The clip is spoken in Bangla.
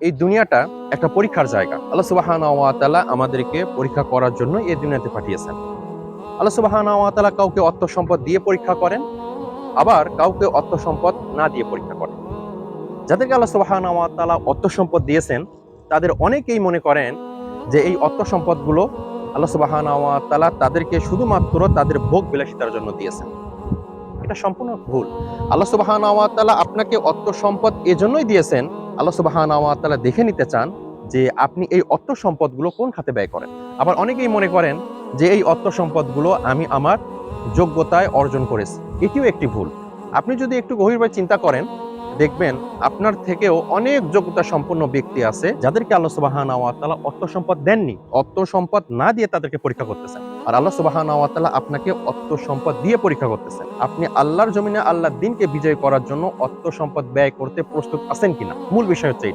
এই দুনিয়াটা একটা পরীক্ষার জায়গা। আল্লাহ সুবহানাহু ওয়া তাআলা আমাদেরকে পরীক্ষা করার জন্য এই দুনিয়াতে পাঠিয়েছেন। আল্লাহ সুবহানাহু ওয়া তাআলা কাউকে অর্থ সম্পদ দিয়ে পরীক্ষা করেন, আবার কাউকে অর্থ সম্পদ না দিয়ে পরীক্ষা করেন। যাদেরকে আল্লাহ সুবহানাহু ওয়া তাআলা অর্থ সম্পদ দিয়েছেন, তাদের অনেকেই মনে করেন যে এই অর্থ সম্পদগুলো আল্লাহ সুবহানাহু ওয়া তাআলা তাদেরকে শুধুমাত্র তাদের ভোগ বিলাসিতার জন্য দিয়েছেন। এটা সম্পূর্ণ ভুল। আল্লাহ সুবহানাহু ওয়া তাআলা আপনাকে অর্থ সম্পদ এজন্যই দিয়েছেন, আল্লাহ সুবহানাহু ওয়া তাআলা দেখে নিতে চান যে আপনি এই অর্থ সম্পদগুলো কোন খাতে ব্যয় করেন। আবার অনেকেই মনে করেন যে এই অর্থ সম্পদগুলো আমি আমার যোগ্যতায় অর্জন করেছি। এটিও একটি ভুল। আপনি যদি একটু গভীরভাবে চিন্তা করেন, দেখবেন আপনার থেকেও অনেক যোগ্যতা সম্পন্ন ব্যক্তি আছে যাদেরকে আল্লাহ সুবহানাহু ওয়া তাআলা অর্থ সম্পদ দেননি। অর্থ সম্পদ না দিয়ে তাদেরকে পরীক্ষা করতেছেন। আর আল্লাহ সুবহানাহু ওয়া তাআলা আপনাকে অর্থ সম্পদ দিয়ে পরীক্ষা করতেছেন। আপনি আল্লাহর জমিনে আল্লাহর দ্বীনকে বিজয় করার জন্য অর্থ সম্পদ ব্যয় করতে প্রস্তুত আছেন কিনা? মূল বিষয় হচ্ছে এটা।